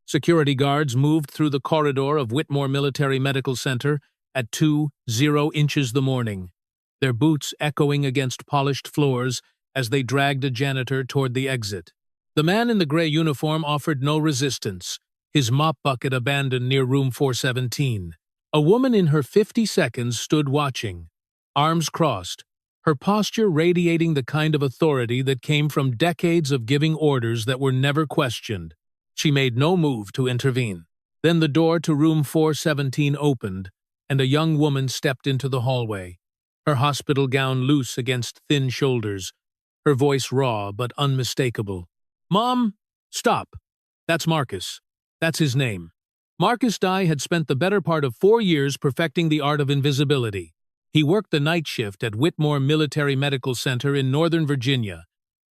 Security guards moved through the corridor of Whitmore Military Medical Center at 2:00 inches the morning, their boots echoing against polished floors as they dragged a janitor toward the exit. The man in the gray uniform offered no resistance, his mop bucket abandoned near room 417. A woman in her 50 stood watching, arms crossed, her posture radiating the kind of authority that came from decades of giving orders that were never questioned. She made no move to intervene. Then the door to room 417 opened, and a young woman stepped into the hallway, her hospital gown loose against thin shoulders, her voice raw but unmistakable. "Mom, stop. That's Marcus. That's his name." Marcus Dye had spent the better part of 4 years perfecting the art of invisibility. He worked the night shift at Whitmore Military Medical Center in Northern Virginia,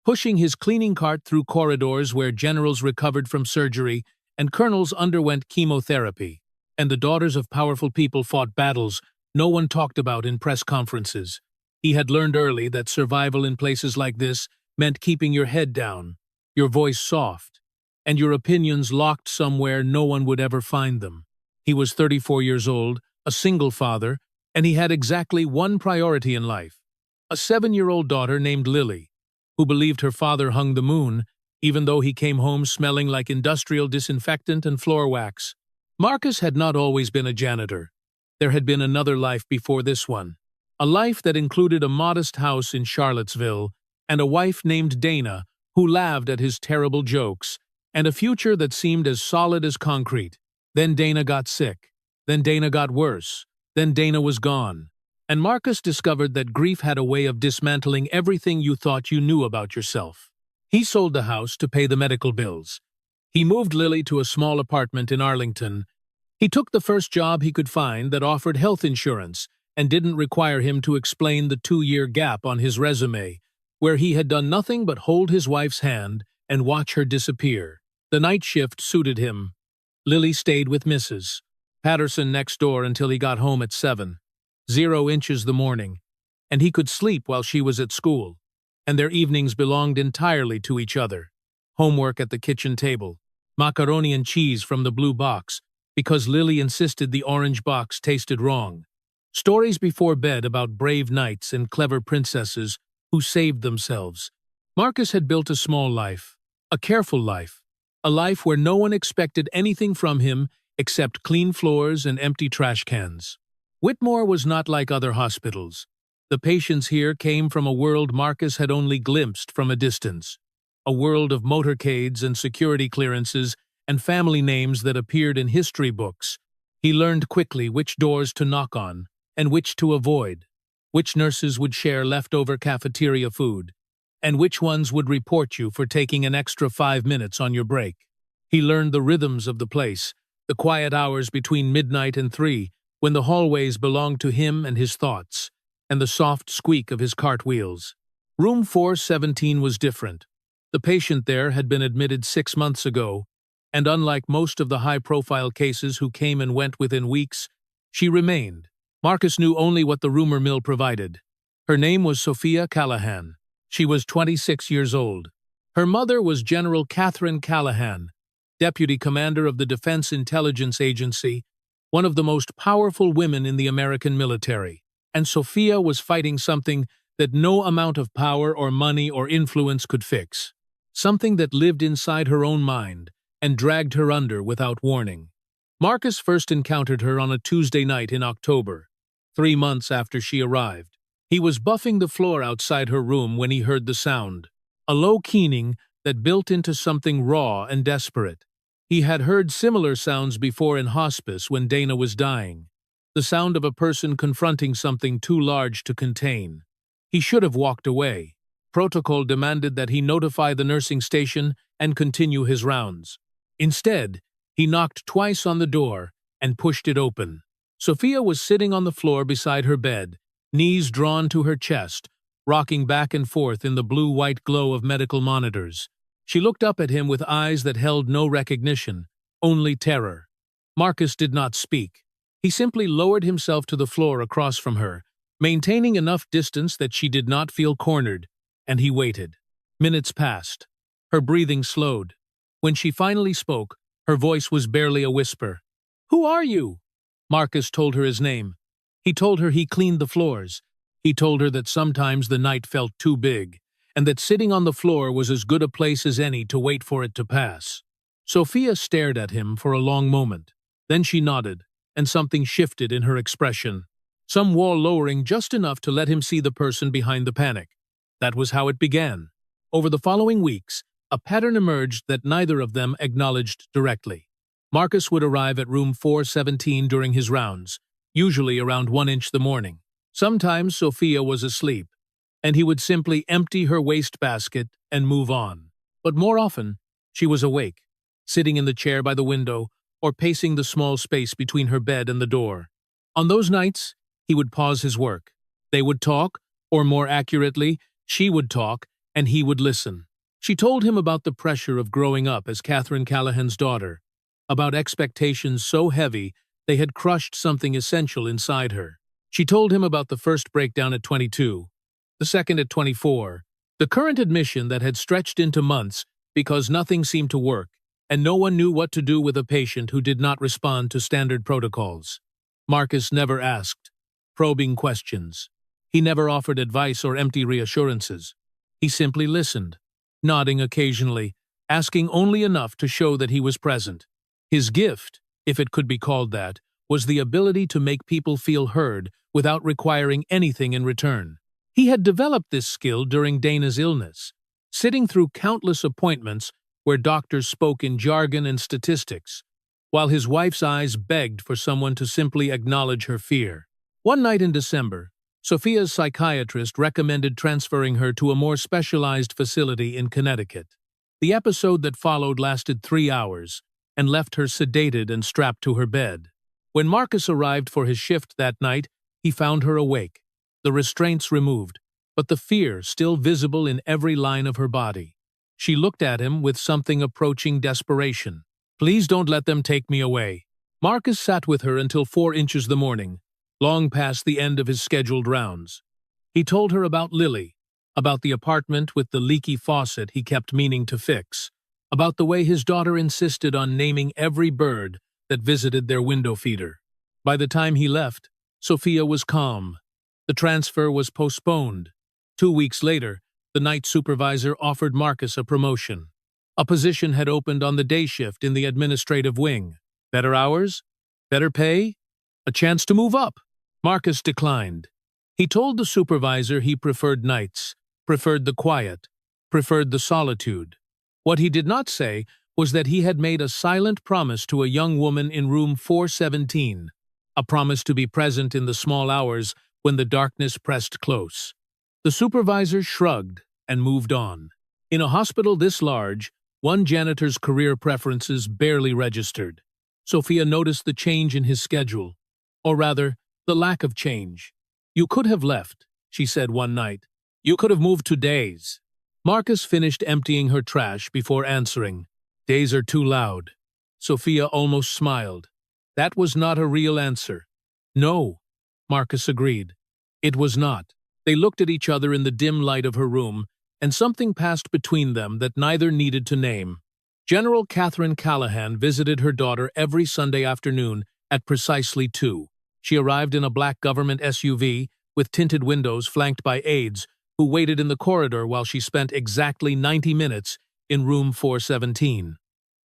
pushing his cleaning cart through corridors where generals recovered from surgery and colonels underwent chemotherapy, and the daughters of powerful people fought battles no one talked about in press conferences. He had learned early that survival in places like this meant keeping your head down, your voice soft, and your opinions locked somewhere no one would ever find them. He was 34 years old, a single father, and he had exactly one priority in life: a 7-year-old daughter named Lily, who believed her father hung the moon, even though he came home smelling like industrial disinfectant and floor wax. Marcus had not always been a janitor. There had been another life before this one, a life that included a modest house in Charlottesville and a wife named Dana who laughed at his terrible jokes, and a future that seemed as solid as concrete. Then Dana got sick. Then Dana got worse. Then Dana was gone. And Marcus discovered that grief had a way of dismantling everything you thought you knew about yourself. He sold the house to pay the medical bills. He moved Lily to a small apartment in Arlington. He took the first job he could find that offered health insurance and didn't require him to explain the 2-year gap on his resume, where he had done nothing but hold his wife's hand and watch her disappear. The night shift suited him. Lily stayed with Mrs. Patterson next door until he got home at 7:00 inches the morning, and he could sleep while she was at school, and their evenings belonged entirely to each other. Homework at the kitchen table, macaroni and cheese from the blue box, because Lily insisted the orange box tasted wrong. Stories before bed about brave knights and clever princesses who saved themselves. Marcus had built a small life, a careful life, a life where no one expected anything from him except clean floors and empty trash cans. Whitmore was not like other hospitals. The patients here came from a world Marcus had only glimpsed from a distance, a world of motorcades and security clearances and family names that appeared in history books. He learned quickly which doors to knock on and which to avoid, which nurses would share leftover cafeteria food, and which ones would report you for taking an extra 5 minutes on your break. He learned the rhythms of the place, the quiet hours between midnight and 3, when the hallways belonged to him and his thoughts, and the soft squeak of his cartwheels. Room 417 was different. The patient there had been admitted 6 months ago, and unlike most of the high-profile cases who came and went within weeks, she remained. Marcus knew only what the rumor mill provided. Her name was Sophia Callahan. She was 26 years old. Her mother was General Catherine Callahan, deputy commander of the Defense Intelligence Agency, one of the most powerful women in the American military. And Sophia was fighting something that no amount of power or money or influence could fix. Something that lived inside her own mind and dragged her under without warning. Marcus first encountered her on a Tuesday night in October, 3 months after she arrived. He was buffing the floor outside her room when he heard the sound, a low keening that built into something raw and desperate. He had heard similar sounds before in hospice when Dana was dying, the sound of a person confronting something too large to contain. He should have walked away. Protocol demanded that he notify the nursing station and continue his rounds. Instead, he knocked twice on the door and pushed it open. Sophia was sitting on the floor beside her bed, knees drawn to her chest, rocking back and forth in the blue-white glow of medical monitors. She looked up at him with eyes that held no recognition, only terror. Marcus did not speak. He simply lowered himself to the floor across from her, maintaining enough distance that she did not feel cornered, and he waited. Minutes passed. Her breathing slowed. When she finally spoke, Her voice was barely a whisper. "Who are you?" Marcus told her his name. He told her he cleaned the floors. He told her that sometimes the night felt too big, and that sitting on the floor was as good a place as any to wait for it to pass. Sophia stared at him for a long moment. Then she nodded, and something shifted in her expression. Some wall lowering just enough to let him see the person behind the panic. That was how it began. Over the following weeks, a pattern emerged that neither of them acknowledged directly. Marcus would arrive at room 417 during his rounds, usually around 1 inch the morning. Sometimes Sophia was asleep, and he would simply empty her wastebasket and move on. But more often, she was awake, sitting in the chair by the window or pacing the small space between her bed and the door. On those nights, he would pause his work. They would talk, or more accurately, she would talk, and he would listen. She told him about the pressure of growing up as Catherine Callahan's daughter, about expectations so heavy they had crushed something essential inside her. She told him about the first breakdown at 22, the second at 24, the current admission that had stretched into months because nothing seemed to work, and no one knew what to do with a patient who did not respond to standard protocols. Marcus never asked probing questions. He never offered advice or empty reassurances. He simply listened, nodding occasionally, asking only enough to show that he was present. His gift, if it could be called that, was the ability to make people feel heard without requiring anything in return. He had developed this skill during Dana's illness, sitting through countless appointments where doctors spoke in jargon and statistics, while his wife's eyes begged for someone to simply acknowledge her fear. One night in December, Sophia's psychiatrist recommended transferring her to a more specialized facility in Connecticut. The episode that followed lasted 3 hours and left her sedated and strapped to her bed. When Marcus arrived for his shift that night, he found her awake, the restraints removed, but the fear still visible in every line of her body. She looked at him with something approaching desperation. "Please don't let them take me away." Marcus sat with her until 4 inches the morning, long past the end of his scheduled rounds. He told her about Lily, about the apartment with the leaky faucet he kept meaning to fix, about the way his daughter insisted on naming every bird that visited their window feeder. By the time he left, Sophia was calm. The transfer was postponed. 2 weeks later, the night supervisor offered Marcus a promotion. A position had opened on the day shift in the administrative wing. Better hours? Better pay? A chance to move up? Marcus declined. He told the supervisor he preferred nights, preferred the quiet, preferred the solitude. What he did not say was that he had made a silent promise to a young woman in room 417, a promise to be present in the small hours when the darkness pressed close. The supervisor shrugged and moved on. In a hospital this large, one janitor's career preferences barely registered. Sophia noticed the change in his schedule, or rather, the lack of change. "You could have left," she said one night. "You could have moved to days." Marcus finished emptying her trash before answering. "Days are too loud." Sophia almost smiled. That was not a real answer. "No," Marcus agreed. It was not. They looked at each other in the dim light of her room, and something passed between them that neither needed to name. General Catherine Callahan visited her daughter every Sunday afternoon at precisely 2. She arrived in a black government SUV with tinted windows flanked by aides who waited in the corridor while she spent exactly 90 minutes in room 417.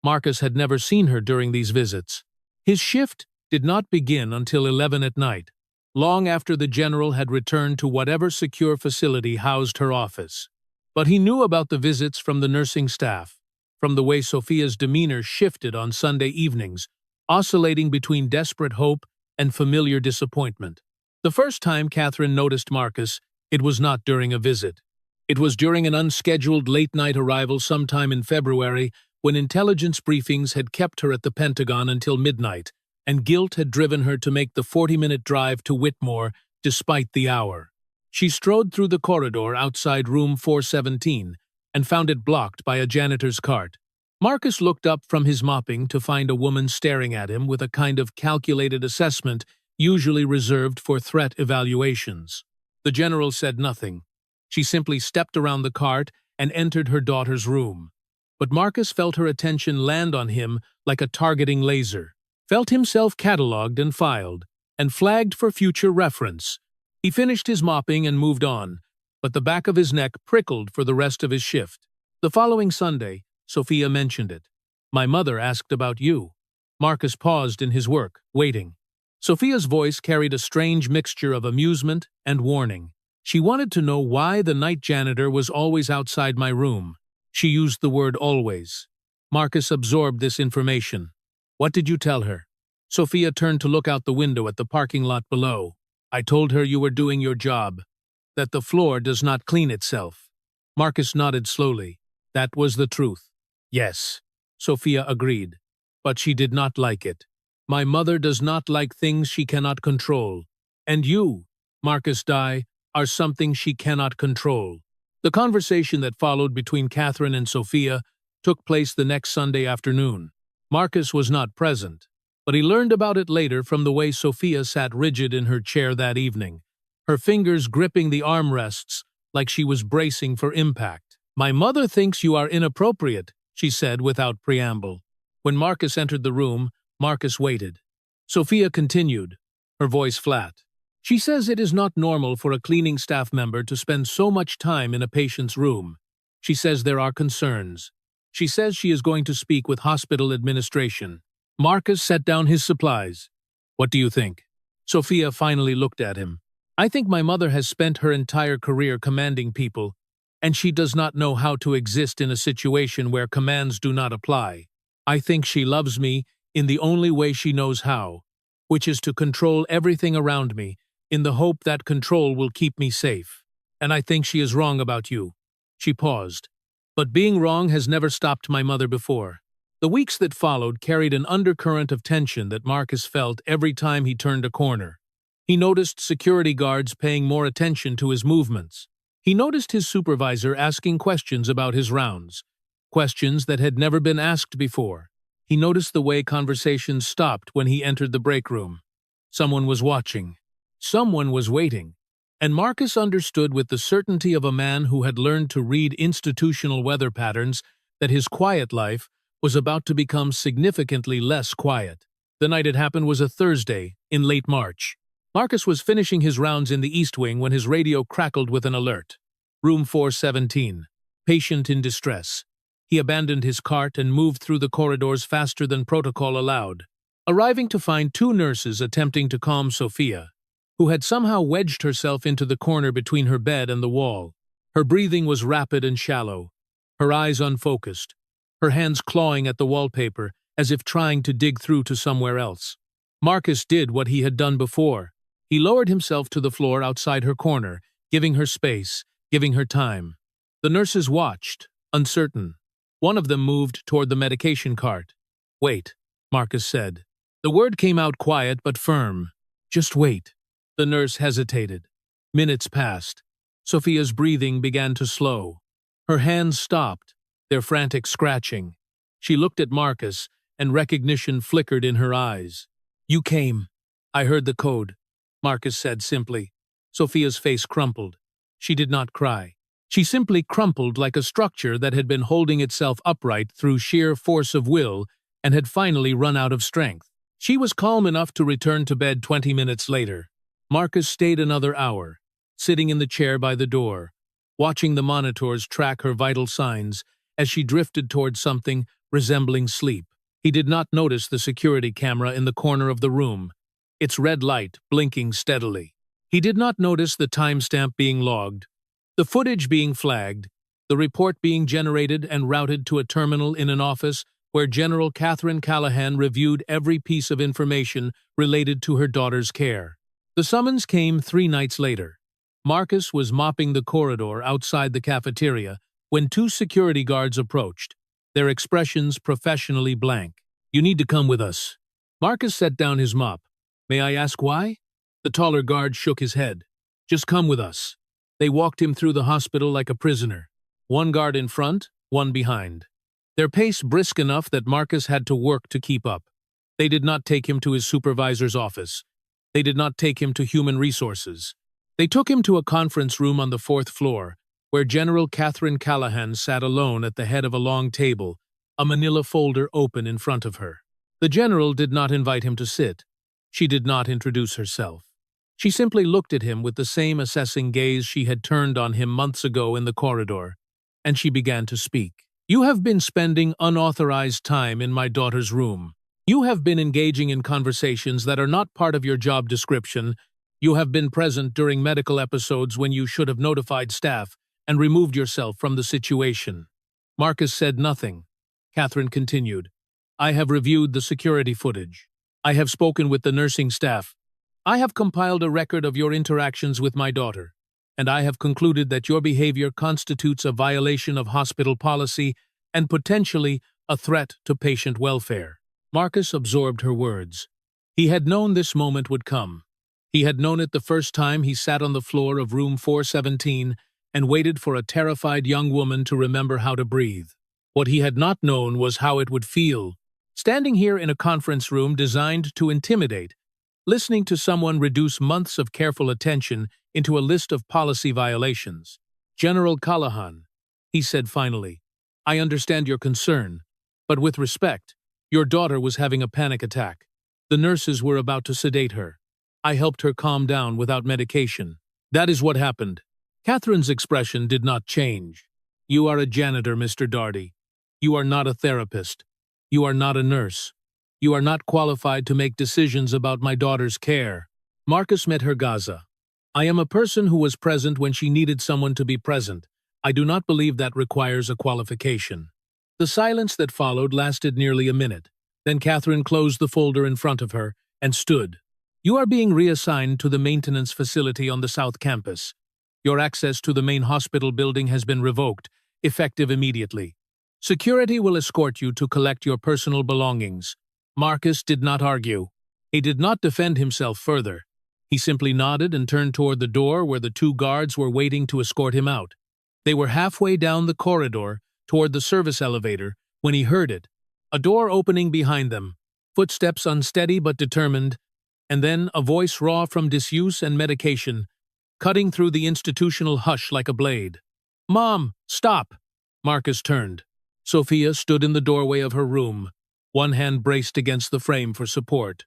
Marcus had never seen her during these visits. His shift did not begin until 11 at night, long after the general had returned to whatever secure facility housed her office. But he knew about the visits from the nursing staff, from the way Sophia's demeanor shifted on Sunday evenings, oscillating between desperate hope and familiar disappointment. The first time Catherine noticed Marcus, it was not during a visit. It was during an unscheduled late-night arrival sometime in February when intelligence briefings had kept her at the Pentagon until midnight, and guilt had driven her to make the 40-minute drive to Whitmore despite the hour. She strode through the corridor outside room 417 and found it blocked by a janitor's cart. Marcus looked up from his mopping to find a woman staring at him with a kind of calculated assessment usually reserved for threat evaluations. The general said nothing. She simply stepped around the cart and entered her daughter's room. but Marcus felt her attention land on him like a targeting laser, felt himself catalogued and filed, and flagged for future reference. He finished his mopping and moved on, but the back of his neck prickled for the rest of his shift. The following Sunday, Sophia mentioned it. "My mother asked about you." Marcus paused in his work, waiting. Sophia's voice carried a strange mixture of amusement and warning. She wanted to know why the night janitor was always outside my room. She used the word always. Marcus absorbed this information. "What did you tell her?" Sophia turned to look out the window at the parking lot below. "I told her you were doing your job, that the floor does not clean itself." Marcus nodded slowly. That was the truth. "Yes," Sophia agreed, but she did not like it. "My mother does not like things she cannot control. And you, Marcus Dye, are something she cannot control." The conversation that followed between Catherine and Sophia took place the next Sunday afternoon. Marcus was not present, but he learned about it later from the way Sophia sat rigid in her chair that evening, her fingers gripping the armrests like she was bracing for impact. "My mother thinks you are inappropriate," she said without preamble. When Marcus entered the room, Marcus waited. Sophia continued, her voice flat. "She says it is not normal for a cleaning staff member to spend so much time in a patient's room. She says there are concerns. She says she is going to speak with hospital administration." Marcus set down his supplies. "What do you think?" Sophia finally looked at him. "I think my mother has spent her entire career commanding people, and she does not know how to exist in a situation where commands do not apply. I think she loves me in the only way she knows how, which is to control everything around me, in the hope that control will keep me safe. And I think she is wrong about you." She paused. "But being wrong has never stopped my mother before." The weeks that followed carried an undercurrent of tension that Marcus felt every time he turned a corner. He noticed security guards paying more attention to his movements. He noticed his supervisor asking questions about his rounds, questions that had never been asked before. He noticed the way conversations stopped when he entered the break room. Someone was watching. Someone was waiting. And Marcus understood with the certainty of a man who had learned to read institutional weather patterns that his quiet life was about to become significantly less quiet. The night it happened was a Thursday, in late March. Marcus was finishing his rounds in the East Wing when his radio crackled with an alert. "Room 417. Patient in distress." He abandoned his cart and moved through the corridors faster than protocol allowed, arriving to find two nurses attempting to calm Sophia, who had somehow wedged herself into the corner between her bed and the wall. Her breathing was rapid and shallow, her eyes unfocused, her hands clawing at the wallpaper as if trying to dig through to somewhere else. Marcus did what he had done before. He lowered himself to the floor outside her corner, giving her space, giving her time. The nurses watched, uncertain. One of them moved toward the medication cart. "Wait," Marcus said. The word came out quiet but firm. "Just wait." The nurse hesitated. Minutes passed. Sophia's breathing began to slow. Her hands stopped, their frantic scratching. She looked at Marcus, and recognition flickered in her eyes. "You came." "I heard the code," Marcus said simply. Sophia's face crumpled. She did not cry. She simply crumpled like a structure that had been holding itself upright through sheer force of will and had finally run out of strength. She was calm enough to return to bed 20 minutes later. Marcus stayed another hour, sitting in the chair by the door, watching the monitors track her vital signs as she drifted toward something resembling sleep. He did not notice the security camera in the corner of the room, its red light blinking steadily. He did not notice the timestamp being logged, the footage being flagged, the report being generated and routed to a terminal in an office where General Catherine Callahan reviewed every piece of information related to her daughter's care. The summons came 3 nights later. Marcus was mopping the corridor outside the cafeteria when 2 security guards approached, their expressions professionally blank. "You need to come with us." Marcus set down his mop. "May I ask why?" The taller guard shook his head. "Just come with us." They walked him through the hospital like a prisoner, 1 guard in front, 1 behind. Their pace brisk enough that Marcus had to work to keep up. They did not take him to his supervisor's office. They did not take him to human resources. They took him to a conference room on the 4th floor, where General Catherine Callahan sat alone at the head of a long table, a manila folder open in front of her. The general did not invite him to sit. She did not introduce herself. She simply looked at him with the same assessing gaze she had turned on him months ago in the corridor, and she began to speak. "You have been spending unauthorized time in my daughter's room. You have been engaging in conversations that are not part of your job description. You have been present during medical episodes when you should have notified staff and removed yourself from the situation." Marcus said nothing. Catherine continued, "I have reviewed the security footage. I have spoken with the nursing staff. I have compiled a record of your interactions with my daughter, and I have concluded that your behavior constitutes a violation of hospital policy and potentially a threat to patient welfare." Marcus absorbed her words. He had known this moment would come. He had known it the first time he sat on the floor of room 417 and waited for a terrified young woman to remember how to breathe. What he had not known was how it would feel, standing here in a conference room designed to intimidate, listening to someone reduce months of careful attention into a list of policy violations. "General Callahan," he said finally, "I understand your concern, but with respect, your daughter was having a panic attack. The nurses were about to sedate her. I helped her calm down without medication. That is what happened." Catherine's expression did not change. "You are a janitor, Mr. Darty. You are not a therapist. You are not a nurse. You are not qualified to make decisions about my daughter's care." Marcus met her Gaza. "I am a person who was present when she needed someone to be present. I do not believe that requires a qualification." The silence that followed lasted nearly a minute. Then Catherine closed the folder in front of her and stood. "You are being reassigned to the maintenance facility on the South Campus. Your access to the main hospital building has been revoked, effective immediately. Security will escort you to collect your personal belongings." Marcus did not argue. He did not defend himself further. He simply nodded and turned toward the door where the two guards were waiting to escort him out. They were halfway down the corridor toward the service elevator when he heard it, a door opening behind them, footsteps unsteady but determined, and then a voice raw from disuse and medication, cutting through the institutional hush like a blade. "Mom, stop!" Marcus turned. Sophia stood in the doorway of her room, one hand braced against the frame for support.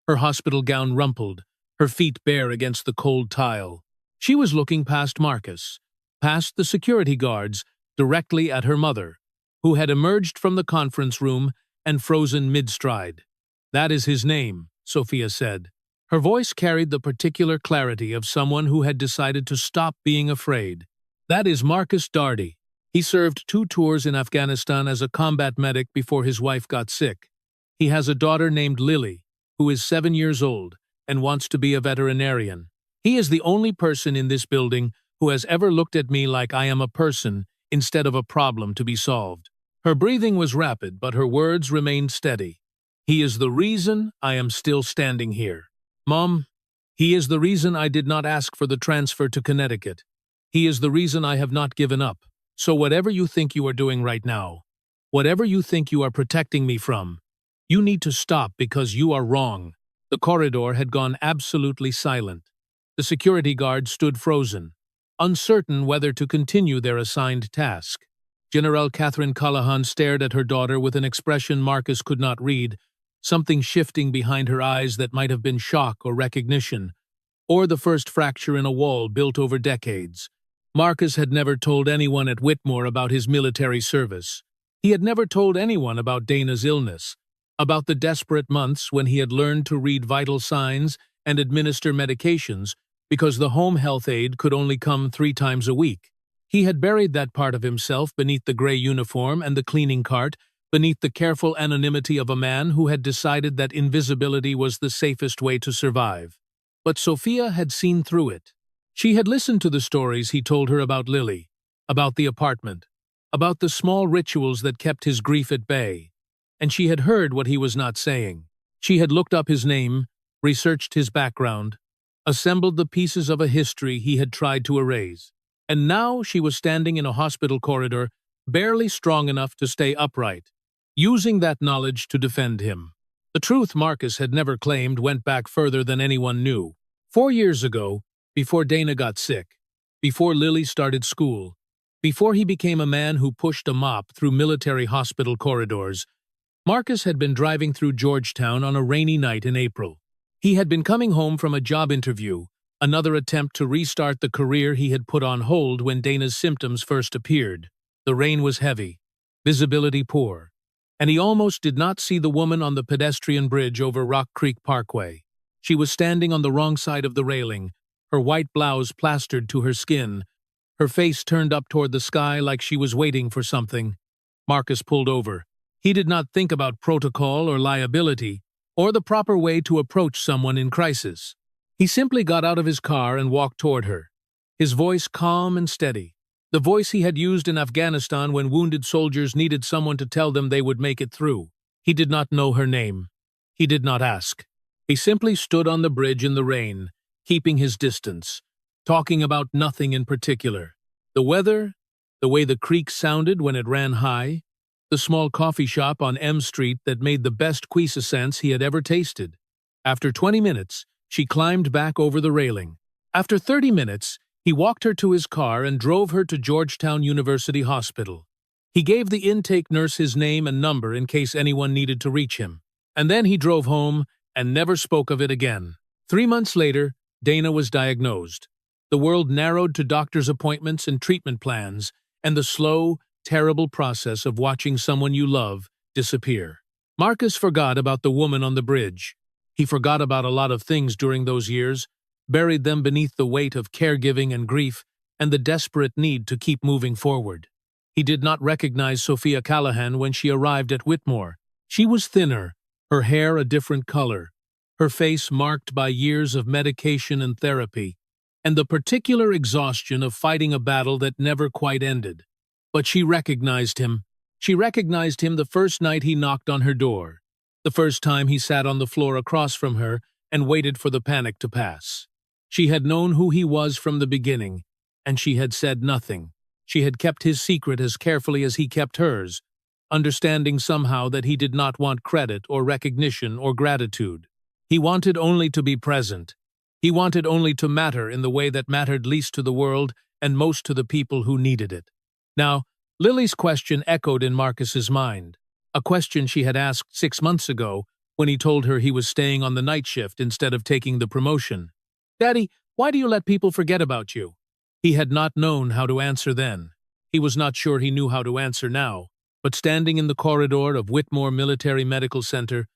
Her hospital gown rumpled, her feet bare against the cold tile. She was looking past Marcus, past the security guards, directly at her mother, who had emerged from the conference room and frozen mid-stride. "That is his name," Sophia said. Her voice carried the particular clarity of someone who had decided to stop being afraid. "That is Marcus Darty. He served 2 tours in Afghanistan as a combat medic before his wife got sick. He has a daughter named Lily, who is 7 years old and wants to be a veterinarian. He is the only person in this building who has ever looked at me like I am a person instead of a problem to be solved." Her breathing was rapid, but her words remained steady. "He is the reason I am still standing here. Mom, he is the reason I did not ask for the transfer to Connecticut. He is the reason I have not given up. So whatever you think you are doing right now, whatever you think you are protecting me from, you need to stop because you are wrong." The corridor had gone absolutely silent. The security guards stood frozen, uncertain whether to continue their assigned task. General Catherine Callahan stared at her daughter with an expression Marcus could not read, something shifting behind her eyes that might have been shock or recognition, or the first fracture in a wall built over decades. Marcus had never told anyone at Whitmore about his military service. He had never told anyone about Dana's illness, about the desperate months when he had learned to read vital signs and administer medications because the home health aide could only come 3 times a week. He had buried that part of himself beneath the gray uniform and the cleaning cart, beneath the careful anonymity of a man who had decided that invisibility was the safest way to survive. But Sophia had seen through it. She had listened to the stories he told her about Lily, about the apartment, about the small rituals that kept his grief at bay, and she had heard what he was not saying. She had looked up his name, researched his background, assembled the pieces of a history he had tried to erase, and now she was standing in a hospital corridor, barely strong enough to stay upright, using that knowledge to defend him. The truth Marcus had never claimed went back further than anyone knew. 4 years ago, before Dana got sick, before Lily started school, Before he became a man who pushed a mop through military hospital corridors, Marcus had been driving through Georgetown on a rainy night in April. He had been coming home from a job interview, another attempt to restart the career he had put on hold when Dana's symptoms first appeared. The rain was heavy, visibility poor, and he almost did not see the woman on the pedestrian bridge over Rock Creek Parkway. She was standing on the wrong side of the railing, her white blouse plastered to her skin, her face turned up toward the sky like she was waiting for something. Marcus pulled over. He did not think about protocol or liability, or the proper way to approach someone in crisis. He simply got out of his car and walked toward her, his voice calm and steady, the voice he had used in Afghanistan when wounded soldiers needed someone to tell them they would make it through. He did not know her name. He did not ask. He simply stood on the bridge in the rain, keeping his distance, talking about nothing in particular. The weather, the way the creek sounded when it ran high, the small coffee shop on M Street that made the best cuisance he had ever tasted. After 20 minutes, she climbed back over the railing. After 30 minutes, he walked her to his car and drove her to Georgetown University Hospital. He gave the intake nurse his name and number in case anyone needed to reach him. And then he drove home and never spoke of it again. 3 months later, Dana was diagnosed. The world narrowed to doctor's appointments and treatment plans, and the slow, terrible process of watching someone you love disappear. Marcus forgot about the woman on the bridge. He forgot about a lot of things during those years, buried them beneath the weight of caregiving and grief and the desperate need to keep moving forward. He did not recognize Sophia Callahan when she arrived at Whitmore. She was thinner, her hair a different color, her face marked by years of medication and therapy, and the particular exhaustion of fighting a battle that never quite ended. But she recognized him. She recognized him the first night he knocked on her door, the first time he sat on the floor across from her and waited for the panic to pass. She had known who he was from the beginning, and she had said nothing. She had kept his secret as carefully as he kept hers, understanding somehow that he did not want credit or recognition or gratitude. He wanted only to be present. He wanted only to matter in the way that mattered least to the world and most to the people who needed it. Now, Lily's question echoed in Marcus's mind, a question she had asked 6 months ago when he told her he was staying on the night shift instead of taking the promotion. "Daddy, why do you let people forget about you?" He had not known how to answer then. He was not sure he knew how to answer now, but standing in the corridor of Whitmore Military Medical Center,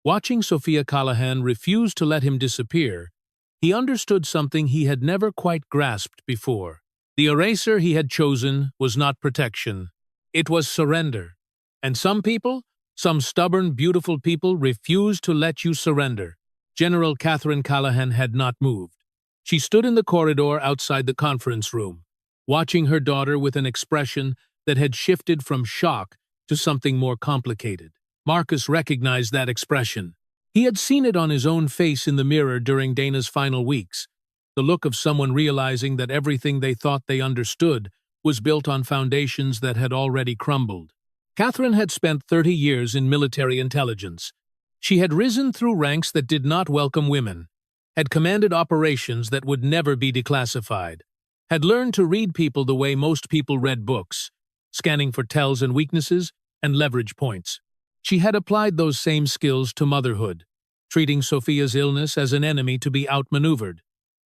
watching Sophia Callahan refuse to let him disappear, he understood something he had never quite grasped before. The eraser he had chosen was not protection. It was surrender. And some people, some stubborn, beautiful people, refused to let you surrender. General Catherine Callahan had not moved. She stood in the corridor outside the conference room, watching her daughter with an expression that had shifted from shock to something more complicated. Marcus recognized that expression. He had seen it on his own face in the mirror during Dana's final weeks, the look of someone realizing that everything they thought they understood was built on foundations that had already crumbled. Catherine had spent 30 years in military intelligence. She had risen through ranks that did not welcome women, had commanded operations that would never be declassified, had learned to read people the way most people read books, scanning for tells and weaknesses and leverage points. She had applied those same skills to motherhood, treating Sophia's illness as an enemy to be outmaneuvered,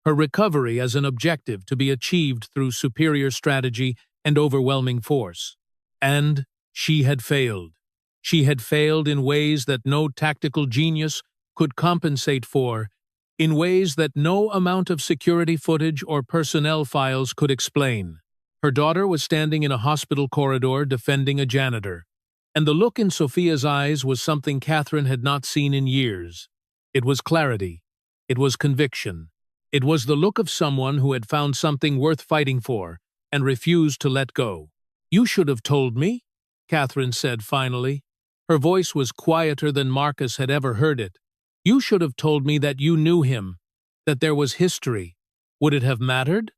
her recovery as an objective to be achieved through superior strategy and overwhelming force. And she had failed. She had failed in ways that no tactical genius could compensate for, in ways that no amount of security footage or personnel files could explain. Her daughter was standing in a hospital corridor defending a janitor, and the look in Sophia's eyes was something Catherine had not seen in years. It was clarity. It was conviction. It was the look of someone who had found something worth fighting for and refused to let go. "You should have told me," Catherine said finally. Her voice was quieter than Marcus had ever heard it. "You should have told me that you knew him, that there was history. Would it have mattered?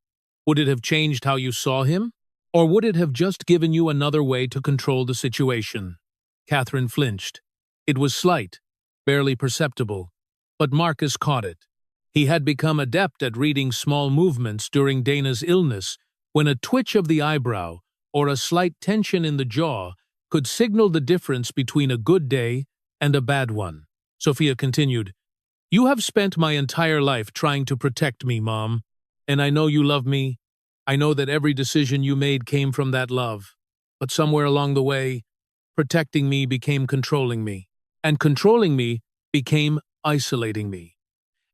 Would it have changed how you saw him? Or would it have just given you another way to control the situation?" Catherine flinched. It was slight, barely perceptible, but Marcus caught it. He had become adept at reading small movements during Dana's illness when a twitch of the eyebrow, or a slight tension in the jaw could signal the difference between a good day and a bad one. Sophia continued, "You have spent my entire life trying to protect me, Mom, and I know you love me. I know that every decision you made came from that love. But somewhere along the way, protecting me became controlling me, and controlling me became isolating me,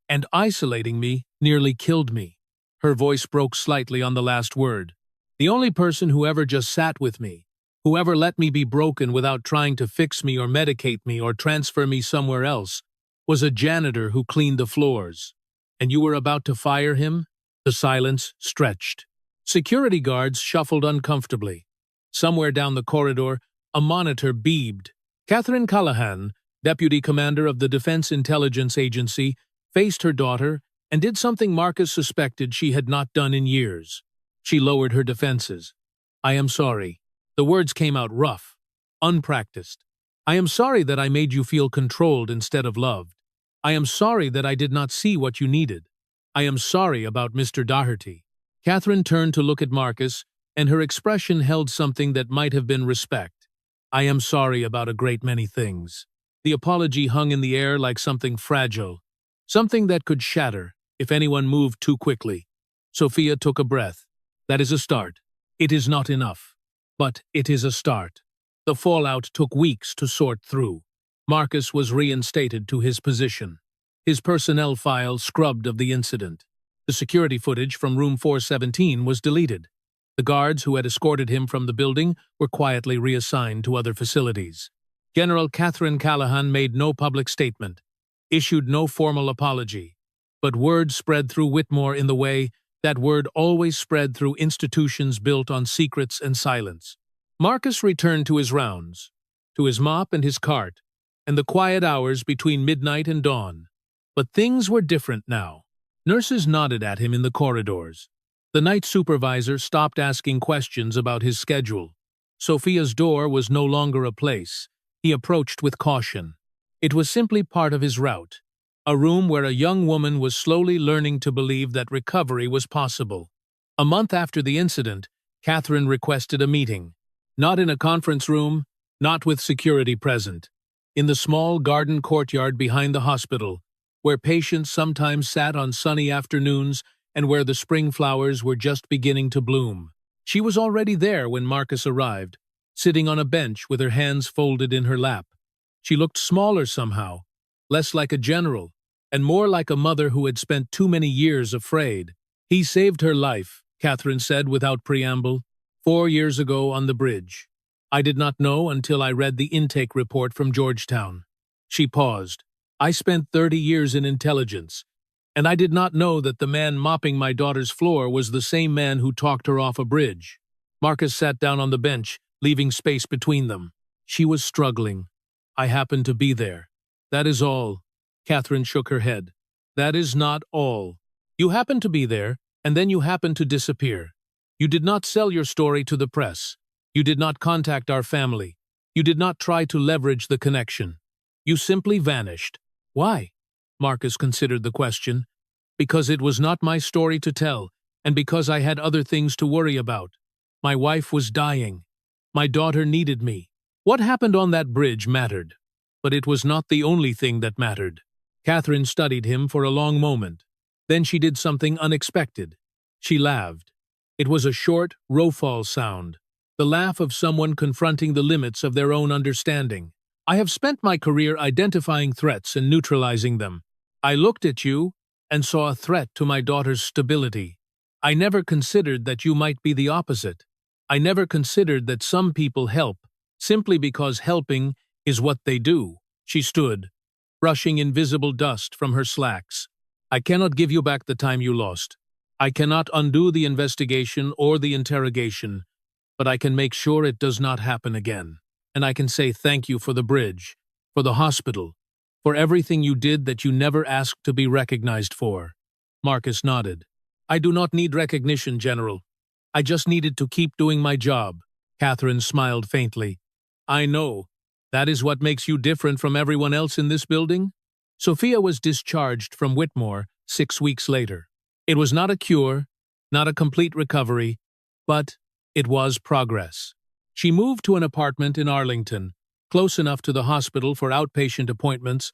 and isolating me nearly killed me." Her voice broke slightly on the last word. "The only person who ever just sat with me, who ever let me be broken without trying to fix me or medicate me or transfer me somewhere else, was a janitor who cleaned the floors. And you were about to fire him?" The silence stretched. Security guards shuffled uncomfortably. Somewhere down the corridor, a monitor beeped. Catherine Callahan, deputy commander of the Defense Intelligence Agency, faced her daughter and did something Marcus suspected she had not done in years. She lowered her defenses. "I am sorry." The words came out rough, unpracticed. "I am sorry that I made you feel controlled instead of loved. I am sorry that I did not see what you needed. I am sorry about Mr. Doherty." Catherine turned to look at Marcus, and her expression held something that might have been respect. "I am sorry about a great many things." The apology hung in the air like something fragile, something that could shatter if anyone moved too quickly. Sophia took a breath. "That is a start. It is not enough, but it is a start." The fallout took weeks to sort through. Marcus was reinstated to his position, his personnel file scrubbed of the incident. The security footage from room 417 was deleted. The guards who had escorted him from the building were quietly reassigned to other facilities. General Catherine Callahan made no public statement, issued no formal apology, but word spread through Whitmore in the way that word always spread through institutions built on secrets and silence. Marcus returned to his rounds, to his mop and his cart, and the quiet hours between midnight and dawn. But things were different now. Nurses nodded at him in the corridors. The night supervisor stopped asking questions about his schedule. Sophia's door was no longer a place he approached with caution. It was simply part of his route, a room where a young woman was slowly learning to believe that recovery was possible. A month after the incident, Catherine requested a meeting. Not in a conference room, not with security present. In the small garden courtyard behind the hospital, where patients sometimes sat on sunny afternoons and where the spring flowers were just beginning to bloom. She was already there when Marcus arrived, sitting on a bench with her hands folded in her lap. She looked smaller somehow, less like a general, and more like a mother who had spent too many years afraid. "He saved her life," Catherine said without preamble, 4 years ago on the bridge. "I did not know until I read the intake report from Georgetown." She paused. "I spent 30 years in intelligence, and I did not know that the man mopping my daughter's floor was the same man who talked her off a bridge." Marcus sat down on the bench, leaving space between them. She was struggling. "I happened to be there. That is all." Catherine shook her head. "That is not all. You happened to be there, and then you happened to disappear. You did not sell your story to the press. You did not contact our family. You did not try to leverage the connection. You simply vanished. Why?" Marcus considered the question. "Because it was not my story to tell, and because I had other things to worry about. My wife was dying. My daughter needed me. What happened on that bridge mattered. But it was not the only thing that mattered." Catherine studied him for a long moment. Then she did something unexpected. She laughed. It was a short, rofall sound, the laugh of someone confronting the limits of their own understanding. "I have spent my career identifying threats and neutralizing them. I looked at you and saw a threat to my daughter's stability. I never considered that you might be the opposite. I never considered that some people help simply because helping is what they do." She stood, brushing invisible dust from her slacks. "I cannot give you back the time you lost. I cannot undo the investigation or the interrogation, but I can make sure it does not happen again. And I can say thank you for the bridge, for the hospital, for everything you did that you never asked to be recognized for." Marcus nodded. "I do not need recognition, General. I just needed to keep doing my job." Catherine smiled faintly. "I know. That is what makes you different from everyone else in this building." Sophia was discharged from Whitmore 6 weeks later. It was not a cure, not a complete recovery, but It was progress. She moved to an apartment in Arlington, close enough to the hospital for outpatient appointments,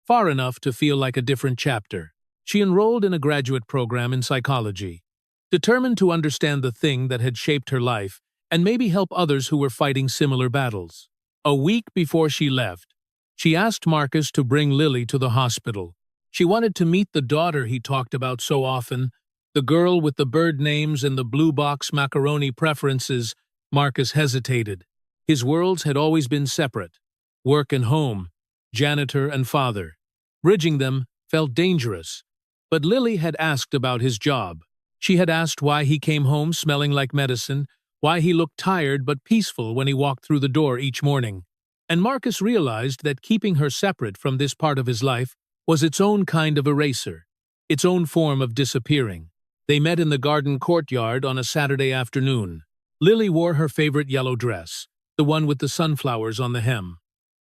far enough to feel like a different chapter. She enrolled in a graduate program in psychology, determined to understand the thing that had shaped her life and maybe help others who were fighting similar battles. A week before she left, she asked Marcus to bring Lily to the hospital. She wanted to meet the daughter he talked about so often, the girl with the bird names and the blue box macaroni preferences. Marcus hesitated. His worlds had always been separate, work and home, janitor and father. Bridging them felt dangerous. But Lily had asked about his job. She had asked why he came home smelling like medicine, why he looked tired but peaceful when he walked through the door each morning. And Marcus realized that keeping her separate from this part of his life was its own kind of eraser, its own form of disappearing. They met in the garden courtyard on a Saturday afternoon. Lily wore her favorite yellow dress, the one with the sunflowers on the hem.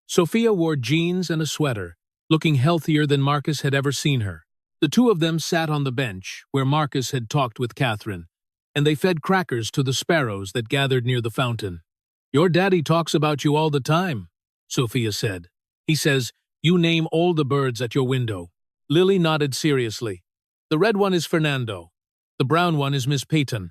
Sophia wore jeans and a sweater, looking healthier than Marcus had ever seen her. The two of them sat on the bench where Marcus had talked with Catherine, and they fed crackers to the sparrows that gathered near the fountain. "Your daddy talks about you all the time," Sophia said. "He says, you name all the birds at your window." Lily nodded seriously. "The red one is Fernando. The brown one is Miss Peyton.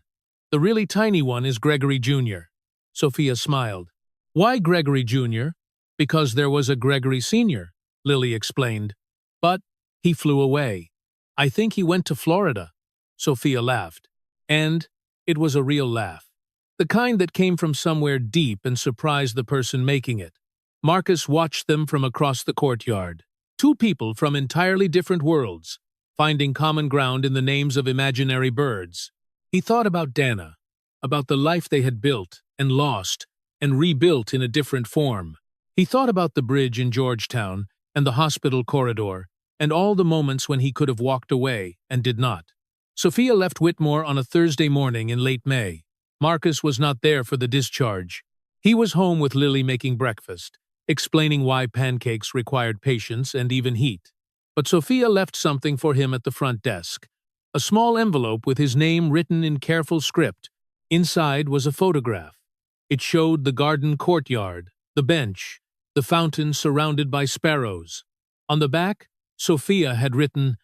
The really tiny one is Gregory Jr." Sophia smiled. "Why Gregory Jr.? Because there was a Gregory Sr., Lily explained. "But he flew away. I think he went to Florida." Sophia laughed. And it was a real laugh. The kind that came from somewhere deep and surprised the person making it. Marcus watched them from across the courtyard. Two people from entirely different worlds, finding common ground in the names of imaginary birds. He thought about Dana, about the life they had built and lost and rebuilt in a different form. He thought about the bridge in Georgetown and the hospital corridor, and all the moments when he could have walked away and did not. Sophia left Whitmore on a Thursday morning in late May. Marcus was not there for the discharge. He was home with Lily making breakfast, explaining why pancakes required patience and even heat. But Sophia left something for him at the front desk. A small envelope with his name written in careful script. Inside was a photograph. It showed the garden courtyard, the bench, the fountain surrounded by sparrows. On the back, Sophia had written,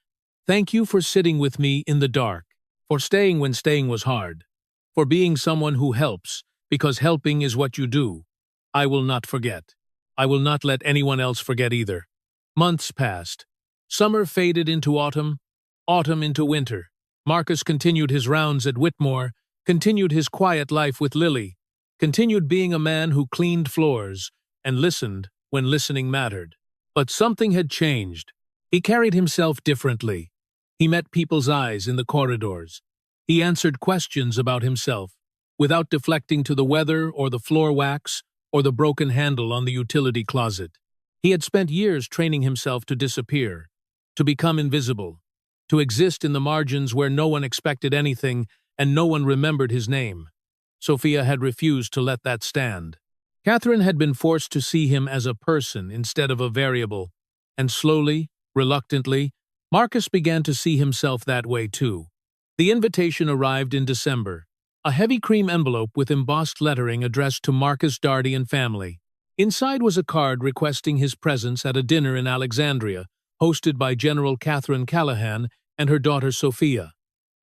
"Thank you for sitting with me in the dark, for staying when staying was hard, for being someone who helps, because helping is what you do. I will not forget. I will not let anyone else forget either." Months passed. Summer faded into autumn, autumn into winter. Marcus continued his rounds at Whitmore, continued his quiet life with Lily, continued being a man who cleaned floors and listened when listening mattered. But something had changed. He carried himself differently. He met people's eyes in the corridors. He answered questions about himself, without deflecting to the weather or the floor wax or the broken handle on the utility closet. He had spent years training himself to disappear, to become invisible, to exist in the margins where no one expected anything and no one remembered his name. Sophia had refused to let that stand. Catherine had been forced to see him as a person instead of a variable, and slowly, reluctantly, Marcus began to see himself that way too. The invitation arrived in December, a heavy cream envelope with embossed lettering addressed to Marcus Darty and family. Inside was a card requesting his presence at a dinner in Alexandria, hosted by General Catherine Callahan and her daughter Sophia.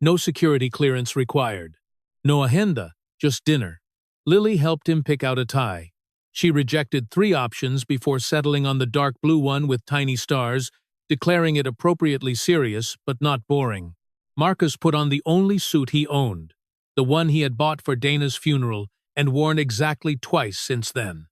No security clearance required. No agenda, just dinner. Lily helped him pick out a tie. She rejected 3 options before settling on the dark blue one with tiny stars, declaring it appropriately serious but not boring. Marcus put on the only suit he owned, the one he had bought for Dana's funeral and worn exactly twice since then.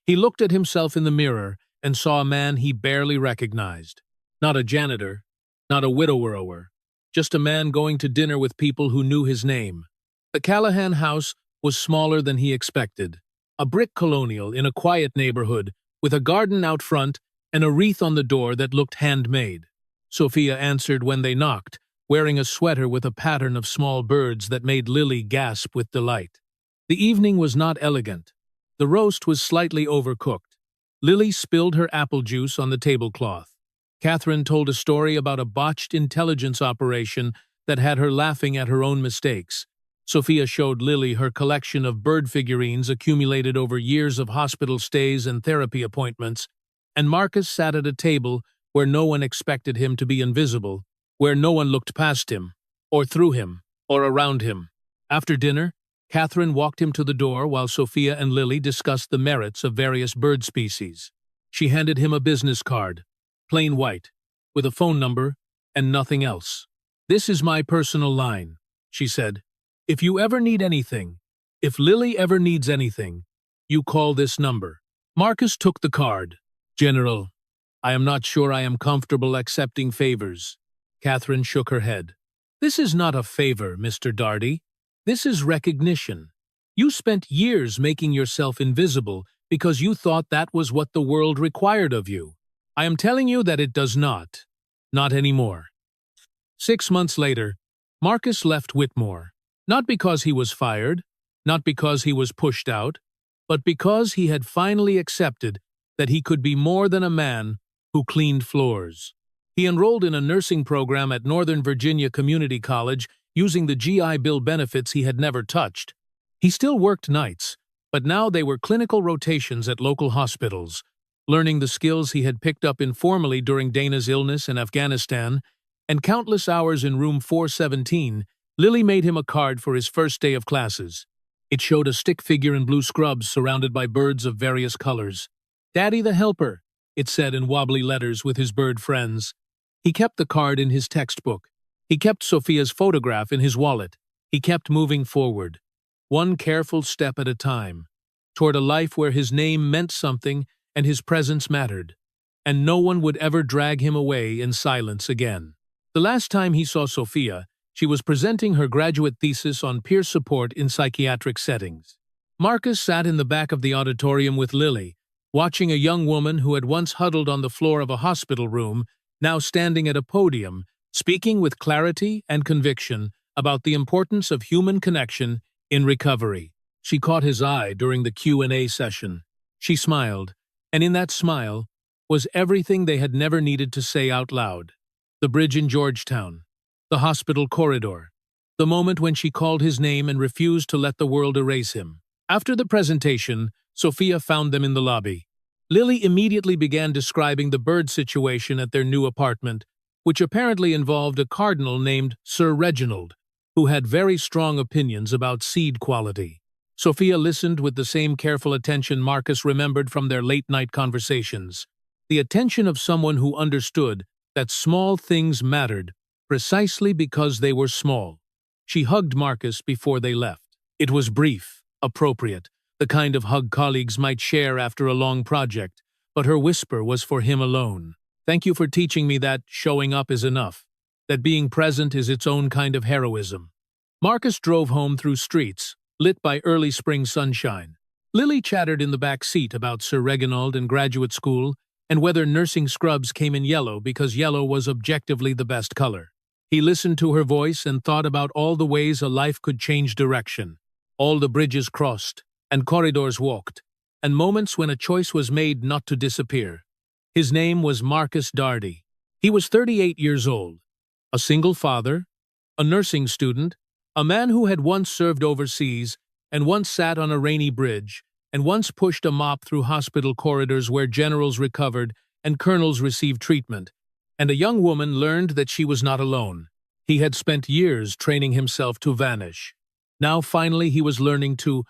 He looked at himself in the mirror and saw a man he barely recognized. Not a janitor, not a widower, just a man going to dinner with people who knew his name. The Callahan house was smaller than he expected. A brick colonial in a quiet neighborhood, with a garden out front and a wreath on the door that looked handmade. Sophia answered when they knocked, wearing a sweater with a pattern of small birds that made Lily gasp with delight. The evening was not elegant. The roast was slightly overcooked. Lily spilled her apple juice on the tablecloth. Catherine told a story about a botched intelligence operation that had her laughing at her own mistakes. Sophia showed Lily her collection of bird figurines accumulated over years of hospital stays and therapy appointments, and Marcus sat at a table where no one expected him to be invisible, where no one looked past him, or through him, or around him. After dinner, Catherine walked him to the door while Sophia and Lily discussed the merits of various bird species. She handed him a business card, plain white, with a phone number and nothing else. "This is my personal line," she said. "If you ever need anything, if Lily ever needs anything, you call this number." Marcus took the card. "General, I am not sure I am comfortable accepting favors." Catherine shook her head. "This is not a favor, Mr. Darty. This is recognition. You spent years making yourself invisible because you thought that was what the world required of you. I am telling you that it does not. Not anymore." 6 months later, Marcus left Whitmore. Not because he was fired, not because he was pushed out, but because he had finally accepted that he could be more than a man who cleaned floors. He enrolled in a nursing program at Northern Virginia Community College using the GI Bill benefits he had never touched. He still worked nights, but now they were clinical rotations at local hospitals. Learning the skills he had picked up informally during Dana's illness in Afghanistan, and countless hours in room 417, Lily made him a card for his first day of classes. It showed a stick figure in blue scrubs surrounded by birds of various colors. "Daddy the Helper," it said in wobbly letters with his bird friends. He kept the card in his textbook. He kept Sophia's photograph in his wallet. He kept moving forward, one careful step at a time, toward a life where his name meant something and his presence mattered, and no one would ever drag him away in silence again. The last time he saw Sophia, she was presenting her graduate thesis on peer support in psychiatric settings. Marcus sat in the back of the auditorium with Lily, watching a young woman who had once huddled on the floor of a hospital room, now standing at a podium, speaking with clarity and conviction about the importance of human connection in recovery. She caught his eye during the Q&A session. She smiled, and in that smile was everything they had never needed to say out loud. The bridge in Georgetown, the hospital corridor, the moment when she called his name and refused to let the world erase him. After the presentation, Sophia found them in the lobby. Lily immediately began describing the bird situation at their new apartment, which apparently involved a cardinal named Sir Reginald, who had very strong opinions about seed quality. Sophia listened with the same careful attention Marcus remembered from their late-night conversations, the attention of someone who understood that small things mattered precisely because they were small. She hugged Marcus before they left. It was brief, appropriate, the kind of hug colleagues might share after a long project, but her whisper was for him alone. "Thank you for teaching me that showing up is enough, that being present is its own kind of heroism." Marcus drove home through streets, lit by early spring sunshine. Lily chattered in the back seat about Sir Reginald and graduate school, and whether nursing scrubs came in yellow because yellow was objectively the best color. He listened to her voice and thought about all the ways a life could change direction, all the bridges crossed, and corridors walked, and moments when a choice was made not to disappear. His name was Marcus Darty. He was 38 years old, a single father, a nursing student, a man who had once served overseas, and once sat on a rainy bridge, and once pushed a mop through hospital corridors where generals recovered and colonels received treatment, and a young woman learned that she was not alone. He had spent years training himself to vanish. Now finally he was learning to